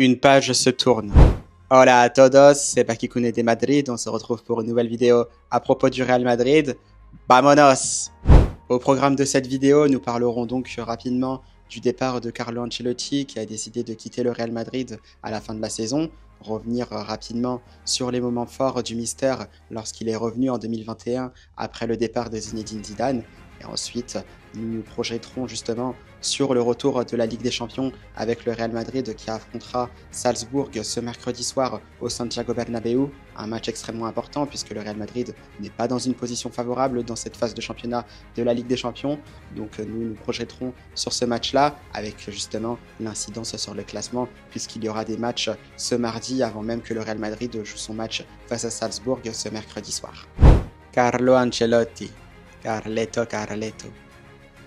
Une page se tourne. Hola a todos, c'est Bakikune de Madrid. On se retrouve pour une nouvelle vidéo à propos du Real Madrid. Vamonos! Au programme de cette vidéo, nous parlerons donc rapidement du départ de Carlo Ancelotti qui a décidé de quitter le Real Madrid à la fin de la saison. Revenir rapidement sur les moments forts du mystère lorsqu'il est revenu en 2021 après le départ de Zinedine Zidane. Et ensuite, nous nous projetterons justement sur le retour de la Ligue des Champions avec le Real Madrid qui affrontera Salzbourg ce mercredi soir au Santiago Bernabéu. Un match extrêmement important puisque le Real Madrid n'est pas dans une position favorable dans cette phase de championnat de la Ligue des Champions. Donc nous nous projetterons sur ce match-là avec justement l'incidence sur le classement puisqu'il y aura des matchs ce mardi avant même que le Real Madrid joue son match face à Salzbourg ce mercredi soir. Carlo Ancelotti. Carletto.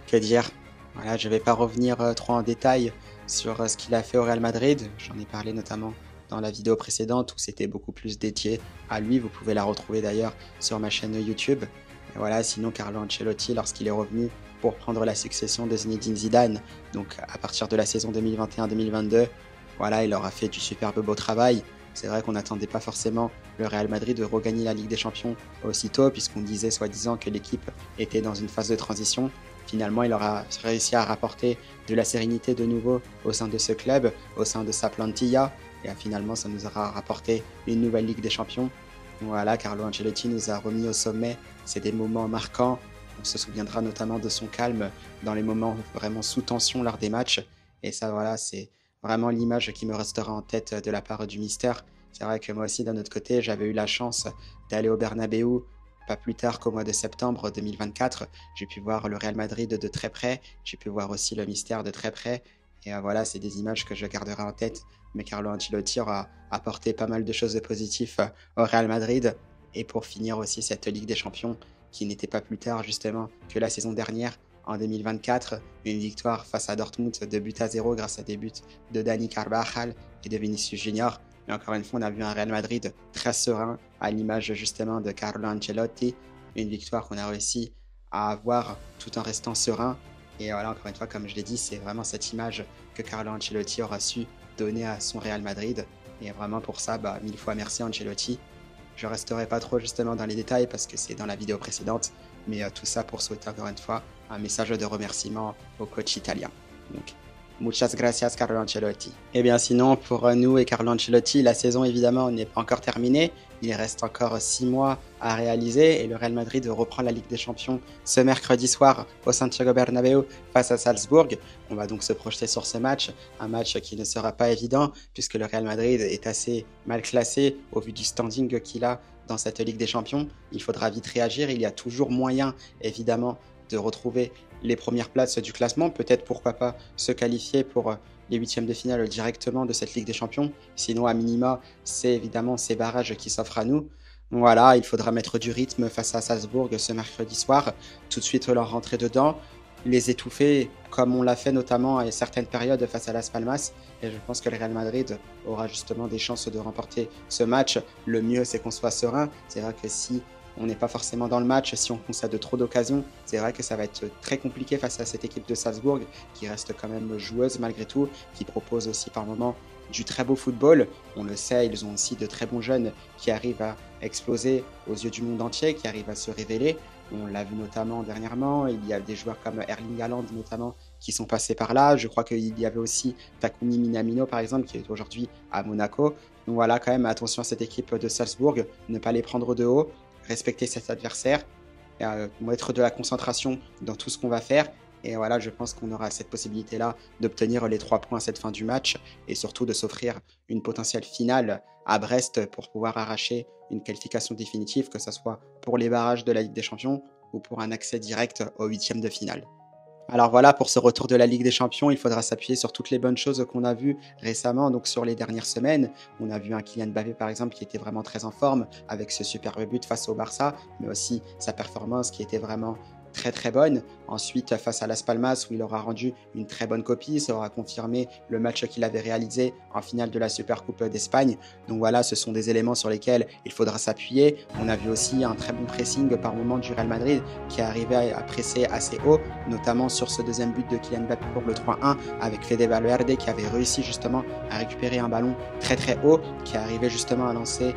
Que dire? Voilà, je ne vais pas revenir trop en détail sur ce qu'il a fait au Real Madrid. J'en ai parlé notamment dans la vidéo précédente où c'était beaucoup plus dédié à lui. Vous pouvez la retrouver d'ailleurs sur ma chaîne YouTube. Et voilà, sinon Carlo Ancelotti, lorsqu'il est revenu pour prendre la succession de Zinedine Zidane, donc à partir de la saison 2021-2022, voilà, il aura fait du superbe beau travail. C'est vrai qu'on n'attendait pas forcément le Real Madrid de regagner la Ligue des Champions aussitôt, puisqu'on disait soi-disant que l'équipe était dans une phase de transition. Finalement, il aura réussi à rapporter de la sérénité de nouveau au sein de ce club, au sein de sa plantilla, et finalement, ça nous aura rapporté une nouvelle Ligue des Champions. Voilà, Carlo Ancelotti nous a remis au sommet. C'est des moments marquants. On se souviendra notamment de son calme dans les moments vraiment sous tension lors des matchs. Et ça, voilà, c'est vraiment l'image qui me restera en tête de la part du mystère. C'est vrai que moi aussi, d'un autre côté, j'avais eu la chance d'aller au Bernabéu pas plus tard qu'au mois de septembre 2024. J'ai pu voir le Real Madrid de très près, j'ai pu voir aussi le mystère de très près. Et voilà, c'est des images que je garderai en tête. Mais Carlo Ancelotti aura apporté pas mal de choses positives au Real Madrid. Et pour finir aussi cette Ligue des Champions, qui n'était pas plus tard justement que la saison dernière, en 2024, une victoire face à Dortmund de but à 0 grâce à des buts de Dani Carvajal et de Vinicius Junior. Mais encore une fois, on a vu un Real Madrid très serein, à l'image justement de Carlo Ancelotti. Une victoire qu'on a réussi à avoir tout en restant serein. Et voilà, encore une fois, comme je l'ai dit, c'est vraiment cette image que Carlo Ancelotti aura su donner à son Real Madrid. Et vraiment pour ça, mille fois merci Ancelotti. Je resterai pas trop justement dans les détails parce que c'est dans la vidéo précédente. Mais tout ça pour souhaiter encore une fois un message de remerciement au coach italien. Donc, muchas gracias Carlo Ancelotti. Et bien sinon, pour nous et Carlo Ancelotti, la saison évidemment n'est pas encore terminée. Il reste encore 6 mois à réaliser et le Real Madrid reprend la Ligue des Champions ce mercredi soir au Santiago Bernabéu face à Salzbourg. On va donc se projeter sur ce match, un match qui ne sera pas évident puisque le Real Madrid est assez mal classé au vu du standing qu'il a dans cette Ligue des Champions. Il faudra vite réagir, il y a toujours moyen évidemment de retrouver les premières places du classement, peut-être pourquoi pas se qualifier pour les huitièmes de finale directement de cette Ligue des Champions. Sinon, à minima, c'est évidemment ces barrages qui s'offrent à nous. Voilà, il faudra mettre du rythme face à Salzbourg ce mercredi soir, tout de suite leur rentrer dedans, les étouffer comme on l'a fait notamment à certaines périodes face à Las Palmas. Et je pense que le Real Madrid aura justement des chances de remporter ce match. Le mieux, c'est qu'on soit serein. C'est vrai que si on n'est pas forcément dans le match, si on concède trop d'occasions, c'est vrai que ça va être très compliqué face à cette équipe de Salzbourg qui reste quand même joueuse malgré tout, qui propose aussi par moments du très beau football. On le sait, ils ont aussi de très bons jeunes qui arrivent à exploser aux yeux du monde entier, qui arrivent à se révéler. On l'a vu notamment dernièrement, il y a des joueurs comme Erling Haaland notamment qui sont passés par là. Je crois qu'il y avait aussi Takumi Minamino par exemple qui est aujourd'hui à Monaco. Donc voilà, quand même attention à cette équipe de Salzbourg, ne pas les prendre de haut, respecter cet adversaire, mettre de la concentration dans tout ce qu'on va faire. Et voilà, je pense qu'on aura cette possibilité-là d'obtenir les 3 points à cette fin du match et surtout de s'offrir une potentielle finale à Brest pour pouvoir arracher une qualification définitive, que ce soit pour les barrages de la Ligue des Champions ou pour un accès direct aux huitièmes de finale. Alors voilà, pour ce retour de la Ligue des Champions, il faudra s'appuyer sur toutes les bonnes choses qu'on a vues récemment, donc sur les dernières semaines. On a vu un Kylian Mbappé par exemple qui était vraiment très en forme avec ce superbe but face au Barça, mais aussi sa performance qui était vraiment très bonne. Ensuite, face à Las Palmas, où il aura rendu une très bonne copie, ça aura confirmé le match qu'il avait réalisé en finale de la Supercoupe d'Espagne. Donc voilà, ce sont des éléments sur lesquels il faudra s'appuyer. On a vu aussi un très bon pressing par moment du Real Madrid qui arrivait à presser assez haut, notamment sur ce deuxième but de Kylian Mbappé pour le 3-1 avec Fede Valverde qui avait réussi justement à récupérer un ballon très haut, qui arrivait justement à lancer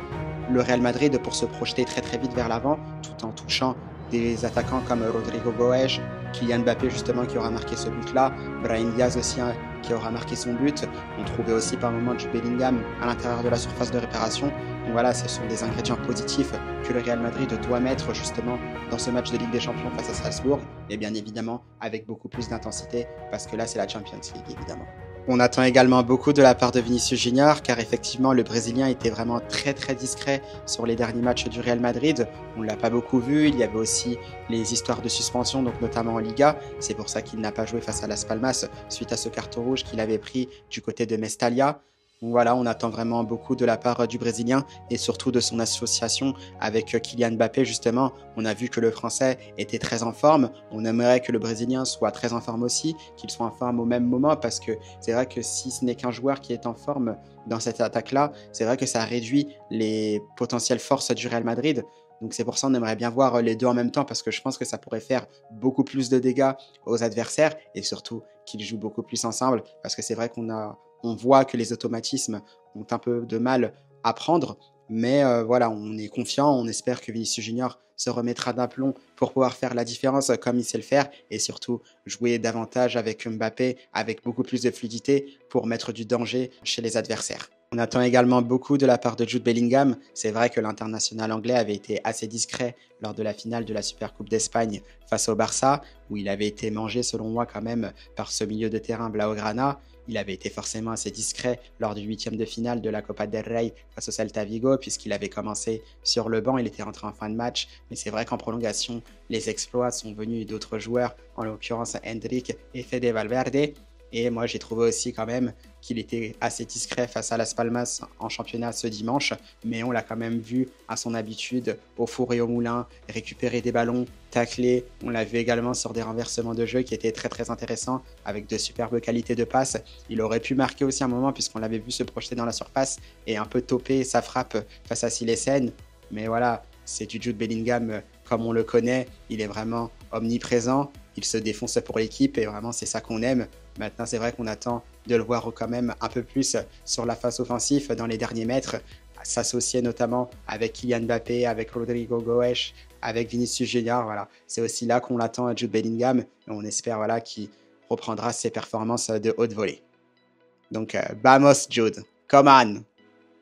le Real Madrid pour se projeter très vite vers l'avant, tout en touchant des attaquants comme Rodrigo Goes, Kylian Mbappé justement qui aura marqué ce but-là, Brahim Diaz aussi qui aura marqué son but. On trouvait aussi par moments Jude Bellingham à l'intérieur de la surface de réparation. Donc voilà, ce sont des ingrédients positifs que le Real Madrid doit mettre justement dans ce match de Ligue des Champions face à Salzbourg, et bien évidemment avec beaucoup plus d'intensité parce que là c'est la Champions League évidemment. On attend également beaucoup de la part de Vinicius Junior car effectivement le Brésilien était vraiment très discret sur les derniers matchs du Real Madrid. On ne l'a pas beaucoup vu, il y avait aussi les histoires de suspension, donc notamment en Liga. C'est pour ça qu'il n'a pas joué face à Las Palmas suite à ce carton rouge qu'il avait pris du côté de Mestalla. Donc voilà, on attend vraiment beaucoup de la part du Brésilien et surtout de son association avec Kylian Mbappé justement. On a vu que le Français était très en forme. On aimerait que le Brésilien soit très en forme aussi, qu'il soit en forme au même moment parce que c'est vrai que si ce n'est qu'un joueur qui est en forme dans cette attaque-là, c'est vrai que ça réduit les potentielles forces du Real Madrid. Donc c'est pour ça qu'on aimerait bien voir les deux en même temps parce que je pense que ça pourrait faire beaucoup plus de dégâts aux adversaires et surtout qu'ils jouent beaucoup plus ensemble parce que c'est vrai on voit que les automatismes ont un peu de mal à prendre, mais voilà, on est confiant, on espère que Vinicius Junior se remettra d'aplomb pour pouvoir faire la différence comme il sait le faire et surtout jouer davantage avec Mbappé avec beaucoup plus de fluidité pour mettre du danger chez les adversaires. On attend également beaucoup de la part de Jude Bellingham. C'est vrai que l'international anglais avait été assez discret lors de la finale de la Supercoupe d'Espagne face au Barça, où il avait été mangé selon moi quand même par ce milieu de terrain Blaugrana. Il avait été forcément assez discret lors du 8e de finale de la Copa del Rey face au Celta Vigo, puisqu'il avait commencé sur le banc, il était rentré en fin de match. Mais c'est vrai qu'en prolongation, les exploits sont venus d'autres joueurs, en l'occurrence Hendrick et Fede Valverde. Et moi, j'ai trouvé aussi quand même qu'il était assez discret face à Las Palmas en championnat ce dimanche. Mais on l'a quand même vu à son habitude, au four et au moulin, récupérer des ballons, tacler. On l'a vu également sur des renversements de jeu qui étaient très intéressants, avec de superbes qualités de passe. Il aurait pu marquer aussi un moment, puisqu'on l'avait vu se projeter dans la surface et un peu toper sa frappe face à Silesen. Mais voilà, c'est du Jude Bellingham comme on le connaît. Il est vraiment omniprésent. Il se défonce pour l'équipe et vraiment c'est ça qu'on aime. Maintenant c'est vrai qu'on attend de le voir quand même un peu plus sur la face offensive dans les derniers mètres, s'associer notamment avec Kylian Mbappé, avec Rodrigo Goes, avec Vinicius Junior. Voilà. C'est aussi là qu'on l'attend à Jude Bellingham et on espère voilà, qu'il reprendra ses performances de haute volée. Donc vamos Jude, come on!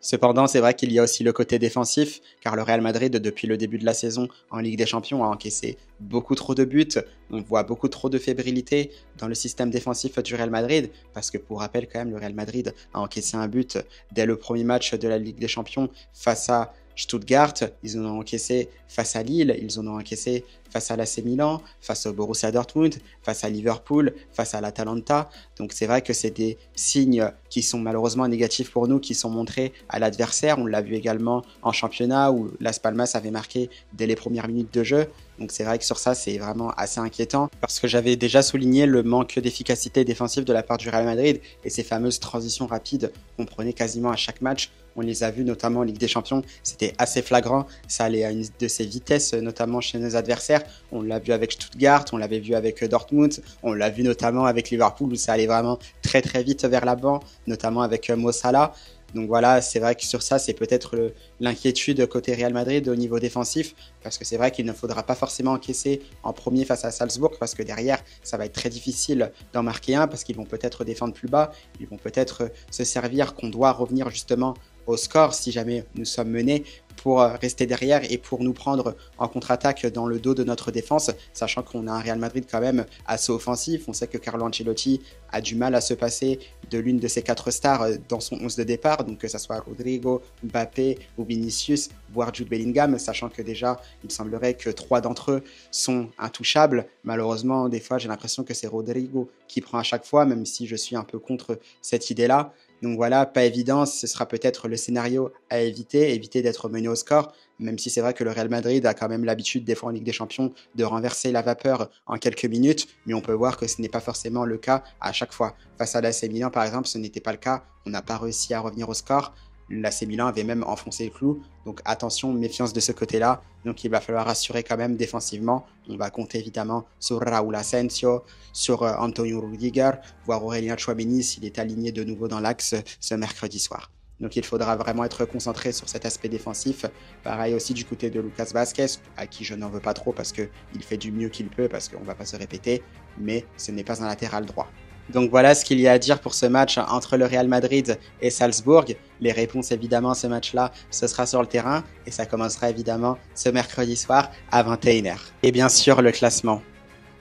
Cependant, c'est vrai qu'il y a aussi le côté défensif, car le Real Madrid, depuis le début de la saison en Ligue des Champions, a encaissé beaucoup trop de buts. On voit beaucoup trop de fébrilité dans le système défensif du Real Madrid, parce que pour rappel quand même, le Real Madrid a encaissé un but dès le premier match de la Ligue des Champions face à Stuttgart. Ils en ont encaissé face à Lille, ils en ont encaissé face à l'AC Milan, face au Borussia Dortmund, face à Liverpool, face à l'Atalanta. Donc c'est vrai que c'est des signes qui sont malheureusement négatifs pour nous, qui sont montrés à l'adversaire. On l'a vu également en championnat où Las Palmas avait marqué dès les premières minutes de jeu. Donc c'est vrai que sur ça, c'est vraiment assez inquiétant parce que j'avais déjà souligné le manque d'efficacité défensive de la part du Real Madrid et ces fameuses transitions rapides qu'on prenait quasiment à chaque match. On les a vus notamment en Ligue des Champions, c'était assez flagrant, ça allait à une de ses vitesses, notamment chez nos adversaires. On l'a vu avec Stuttgart, on l'avait vu avec Dortmund, on l'a vu notamment avec Liverpool où ça allait vraiment très vite vers l'avant, notamment avec Mo Salah. Donc voilà, c'est vrai que sur ça, c'est peut-être l'inquiétude côté Real Madrid au niveau défensif, parce que c'est vrai qu'il ne faudra pas forcément encaisser en premier face à Salzbourg, parce que derrière, ça va être très difficile d'en marquer un, parce qu'ils vont peut-être défendre plus bas, ils vont peut-être se servir qu'on doit revenir justement au score si jamais nous sommes menés pour rester derrière et pour nous prendre en contre-attaque dans le dos de notre défense, sachant qu'on a un Real Madrid quand même assez offensif. On sait que Carlo Ancelotti a du mal à se passer de l'une de ses 4 stars dans son 11 de départ, donc que ce soit Rodrigo, Mbappé ou Vinicius, voire Jude Bellingham, sachant que déjà, il semblerait que 3 d'entre eux sont intouchables. Malheureusement, des fois, j'ai l'impression que c'est Rodrigo qui prend à chaque fois, même si je suis un peu contre cette idée-là. Donc voilà, pas évident, ce sera peut-être le scénario à éviter d'être mené au score, même si c'est vrai que le Real Madrid a quand même l'habitude, des fois en Ligue des Champions, de renverser la vapeur en quelques minutes, mais on peut voir que ce n'est pas forcément le cas à chaque fois. Face à l'AC Milan, par exemple, ce n'était pas le cas, on n'a pas réussi à revenir au score. L'AC Milan avait même enfoncé le clou, donc attention, méfiance de ce côté-là. Donc il va falloir assurer quand même défensivement. On va compter évidemment sur Raúl Asensio, sur Antonio Rudiger, voire Aurélien Tchouaméni s'il est aligné de nouveau dans l'axe ce mercredi soir. Donc il faudra vraiment être concentré sur cet aspect défensif. Pareil aussi du côté de Lucas Vázquez, à qui je n'en veux pas trop parce qu'il fait du mieux qu'il peut, parce qu'on ne va pas se répéter, mais ce n'est pas un latéral droit. Donc voilà ce qu'il y a à dire pour ce match entre le Real Madrid et Salzbourg. Les réponses évidemment ce match-là, ce sera sur le terrain et ça commencera évidemment ce mercredi soir à 21h. Et bien sûr le classement.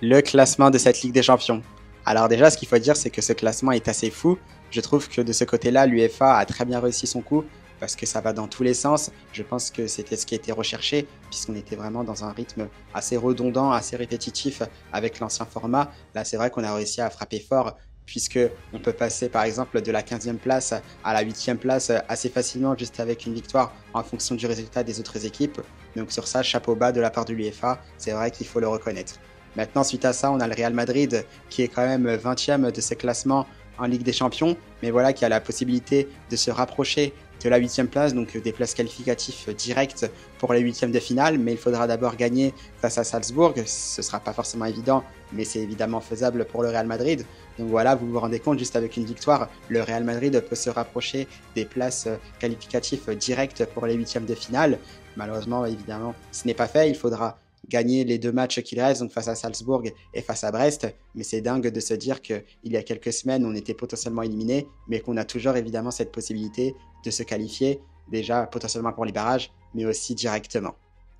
Le classement de cette Ligue des Champions. Alors déjà ce qu'il faut dire c'est que ce classement est assez fou. Je trouve que de ce côté-là l'UEFA a très bien réussi son coup parce que ça va dans tous les sens. Je pense que c'était ce qui était recherché, puisqu'on était vraiment dans un rythme assez redondant, assez répétitif avec l'ancien format. Là, c'est vrai qu'on a réussi à frapper fort, puisqu'on peut passer par exemple de la 15e place à la 8e place assez facilement, juste avec une victoire en fonction du résultat des autres équipes. Donc sur ça, chapeau bas de la part de l'UEFA, c'est vrai qu'il faut le reconnaître. Maintenant, suite à ça, on a le Real Madrid qui est quand même 20e de ses classements en Ligue des Champions, mais voilà, qui a la possibilité de se rapprocher de la 8e place, donc des places qualificatives directes pour les 8e de finale, mais il faudra d'abord gagner face à Salzbourg. Ce ne sera pas forcément évident, mais c'est évidemment faisable pour le Real Madrid. Donc voilà, vous vous rendez compte, juste avec une victoire, le Real Madrid peut se rapprocher des places qualificatives directes pour les 8e de finale. Malheureusement, évidemment, ce n'est pas fait, il faudra gagner les 2 matchs qu'il reste, donc face à Salzbourg et face à Brest. Mais c'est dingue de se dire qu'il y a quelques semaines, on était potentiellement éliminé, mais qu'on a toujours évidemment cette possibilité de se qualifier, déjà potentiellement pour les barrages, mais aussi directement.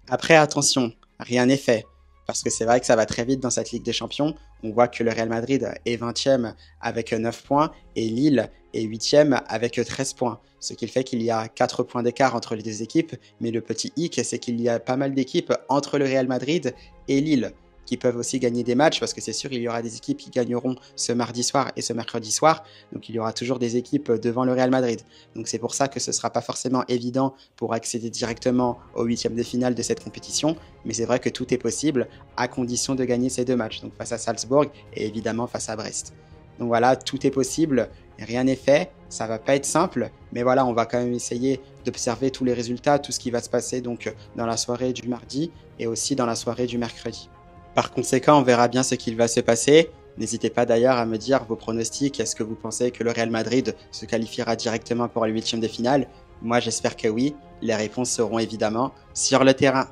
Après, attention, rien n'est fait, parce que c'est vrai que ça va très vite dans cette Ligue des Champions. On voit que le Real Madrid est 20e avec 9 points et Lille est 8e avec 13 points. Ce qui fait qu'il y a 4 points d'écart entre les deux équipes, mais le petit hic, c'est qu'il y a pas mal d'équipes entre le Real Madrid et Lille qui peuvent aussi gagner des matchs, parce que c'est sûr, il y aura des équipes qui gagneront ce mardi soir et ce mercredi soir, donc il y aura toujours des équipes devant le Real Madrid. Donc c'est pour ça que ce ne sera pas forcément évident pour accéder directement aux 8e de finale de cette compétition, mais c'est vrai que tout est possible à condition de gagner ces 2 matchs, donc face à Salzbourg et évidemment face à Brest. Donc voilà, tout est possible, rien n'est fait, ça va pas être simple, mais voilà, on va quand même essayer d'observer tous les résultats, tout ce qui va se passer donc dans la soirée du mardi et aussi dans la soirée du mercredi. Par conséquent, on verra bien ce qu'il va se passer. N'hésitez pas d'ailleurs à me dire vos pronostics. Est-ce que vous pensez que le Real Madrid se qualifiera directement pour les 8e de finale? Moi, j'espère que oui. Les réponses seront évidemment sur le terrain.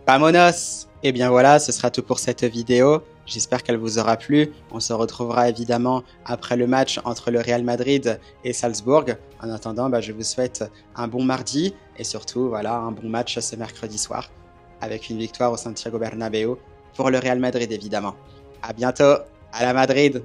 Vamonos! Et bien voilà, ce sera tout pour cette vidéo. J'espère qu'elle vous aura plu. On se retrouvera évidemment après le match entre le Real Madrid et Salzbourg. En attendant, je vous souhaite un bon mardi et surtout voilà, un bon match ce mercredi soir avec une victoire au Santiago Bernabéu pour le Real Madrid évidemment. À bientôt, à la Madrid!